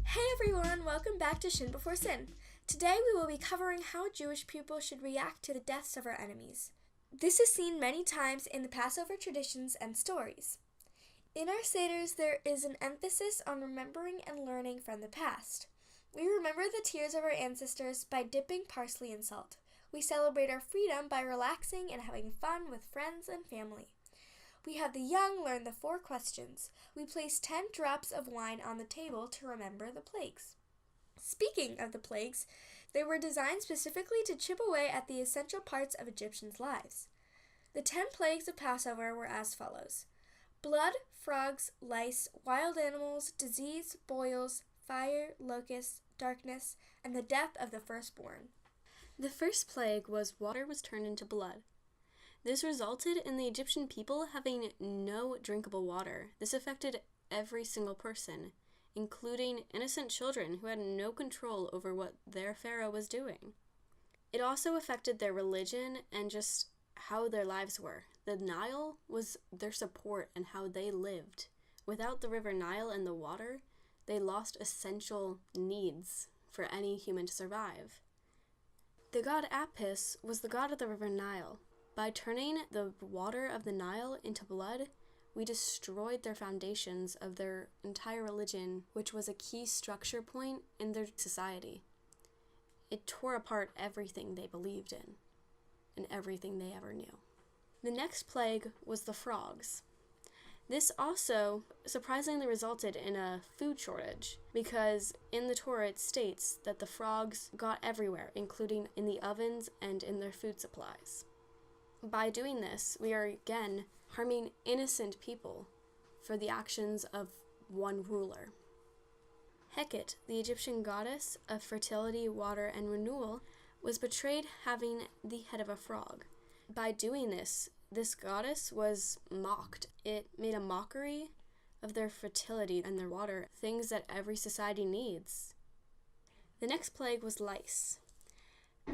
Hey everyone, welcome back to Shin Before Sin. Today we will be covering how Jewish people should react to the deaths of our enemies. This is seen many times in the Passover traditions and stories. In our Seders, there is an emphasis on remembering and learning from the past. We remember the tears of our ancestors by dipping parsley in salt. We celebrate our freedom by relaxing and having fun with friends and family. We have the young learn the 4 questions. We place 10 drops of wine on the table to remember the plagues. Speaking of the plagues, they were designed specifically to chip away at the essential parts of Egyptians' lives. The 10 plagues of Passover were as follows: blood, frogs, lice, wild animals, disease, boils, fire, locusts, darkness, and the death of the firstborn. The first plague was water was turned into blood. This resulted in the Egyptian people having no drinkable water. This affected every single person, including innocent children who had no control over what their pharaoh was doing. It also affected their religion and just how their lives were. The Nile was their support and how they lived. Without the river Nile and the water, they lost essential needs for any human to survive. The god Apis was the god of the river Nile. By turning the water of the Nile into blood, we destroyed their foundations of their entire religion, which was a key structure point in their society. It tore apart everything they believed in and everything they ever knew. The next plague was the frogs. This also surprisingly resulted in a food shortage because in the Torah it states that the frogs got everywhere, including in the ovens and in their food supplies. By doing this, we are again harming innocent people for the actions of one ruler. Hecate, the Egyptian goddess of fertility, water, and renewal, was portrayed having the head of a frog. By doing this, this goddess was mocked. It made a mockery of their fertility and their water, things that every society needs. The next plague was lice.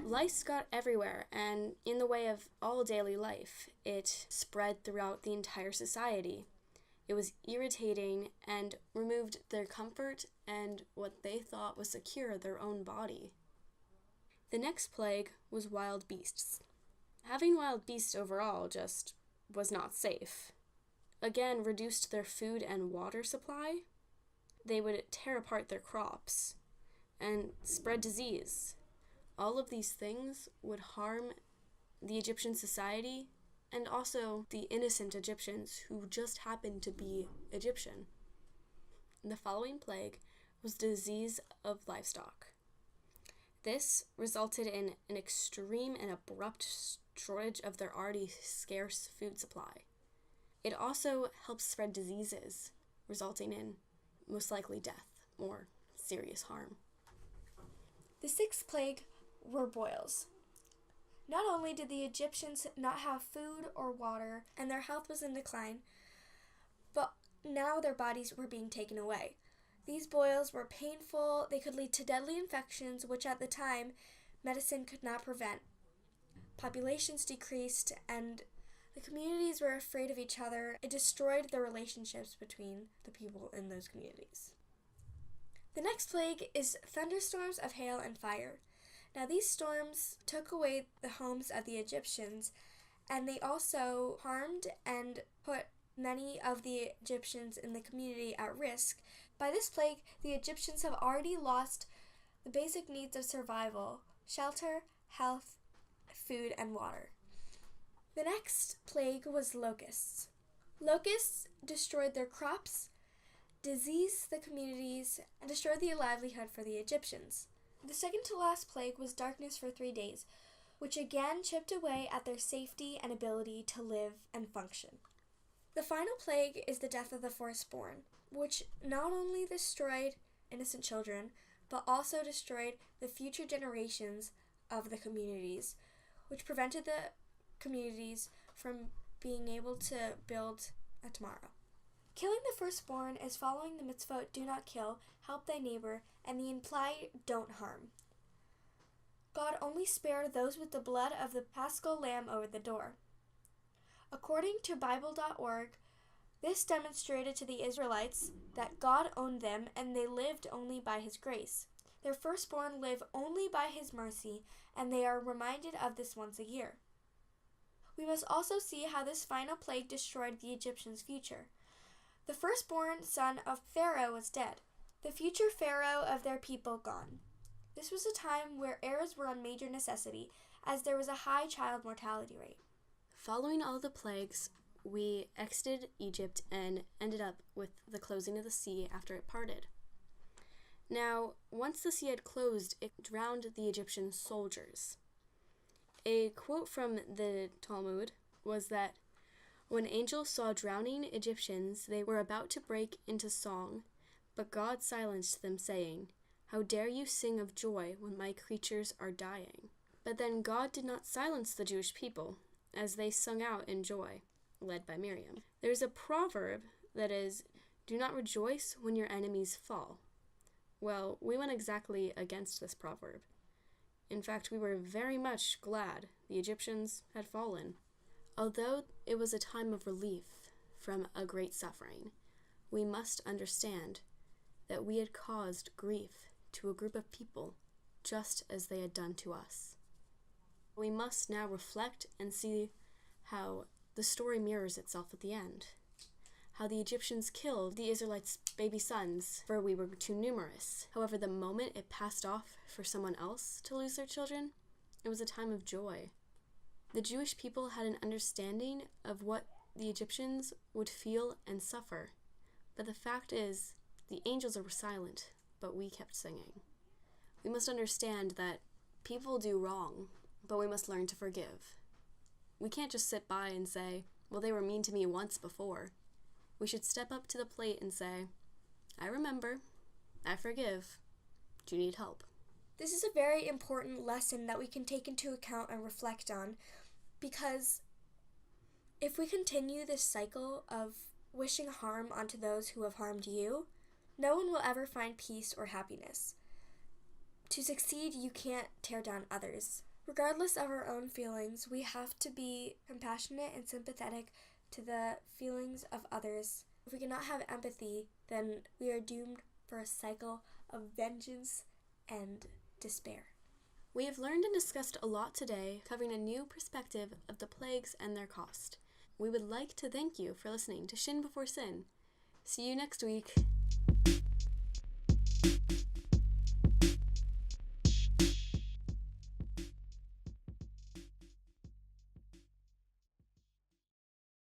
Lice got everywhere, and in the way of all daily life, it spread throughout the entire society. It was irritating and removed their comfort and what they thought was secure, their own body. The next plague was wild beasts. Having wild beasts overall just was not safe. Again, reduced their food and water supply. They would tear apart their crops and spread disease. All of these things would harm the Egyptian society and also the innocent Egyptians who just happened to be Egyptian. The following plague was disease of livestock. This resulted in an extreme and abrupt shortage of their already scarce food supply. It also helps spread diseases, resulting in most likely death or serious harm. The 6th plague were boils. Not only did the Egyptians not have food or water and their health was in decline, but now their bodies were being taken away. These boils were painful, they could lead to deadly infections, which at the time medicine could not prevent. Populations decreased and the communities were afraid of each other. It destroyed the relationships between the people in those communities. The next plague is thunderstorms of hail and fire. Now these storms took away the homes of the Egyptians, and they also harmed and put many of the Egyptians in the community at risk. By this plague, the Egyptians have already lost the basic needs of survival: shelter, health, food, and water. The next plague was locusts. Locusts destroyed their crops, diseased the communities, and destroyed the livelihood for the Egyptians. The second to last plague was darkness for 3 days, which again chipped away at their safety and ability to live and function. The final plague is the death of the firstborn, which not only destroyed innocent children, but also destroyed the future generations of the communities, which prevented the communities from being able to build a tomorrow. Killing the firstborn is following the mitzvot do not kill, help thy neighbor, and the implied don't harm. God only spared those with the blood of the paschal lamb over the door. According to Bible.org, This demonstrated to the Israelites that God owned them and they lived only by His grace. Their firstborn live only by His mercy, and they are reminded of this once a year. We must also see how this final plague destroyed the Egyptians' future. The firstborn son of Pharaoh was dead, the future Pharaoh of their people gone. This was a time where heirs were a major necessity, as there was a high child mortality rate. Following all the plagues, we exited Egypt and ended up with the closing of the sea after it parted. Now, once the sea had closed, it drowned the Egyptian soldiers. A quote from the Talmud was that when angels saw drowning Egyptians, they were about to break into song, but God silenced them, saying, "How dare you sing of joy when my creatures are dying?" But then God did not silence the Jewish people, as they sung out in joy, led by Miriam. There's a proverb that is, "Do not rejoice when your enemies fall." Well, we went exactly against this proverb. In fact, we were very much glad the Egyptians had fallen. Although it was a time of relief from a great suffering, we must understand that we had caused grief to a group of people just as they had done to us. We must now reflect and see how the story mirrors itself at the end. How the Egyptians killed the Israelites' baby sons, for we were too numerous. However, the moment it passed off for someone else to lose their children, it was a time of joy. The Jewish people had an understanding of what the Egyptians would feel and suffer. But the fact is, the angels were silent, but we kept singing. We must understand that people do wrong, but we must learn to forgive. We can't just sit by and say, well, they were mean to me once before. We should step up to the plate and say, I remember, I forgive, do you need help? This is a very important lesson that we can take into account and reflect on, because if we continue this cycle of wishing harm onto those who have harmed you, no one will ever find peace or happiness. To succeed, you can't tear down others. Regardless of our own feelings, we have to be compassionate and sympathetic to the feelings of others. If we cannot have empathy, then we are doomed for a cycle of vengeance and despair. We have learned and discussed a lot today, covering a new perspective of the plagues and their cost. We would like to thank you for listening to Shin Before Sin. See you next week.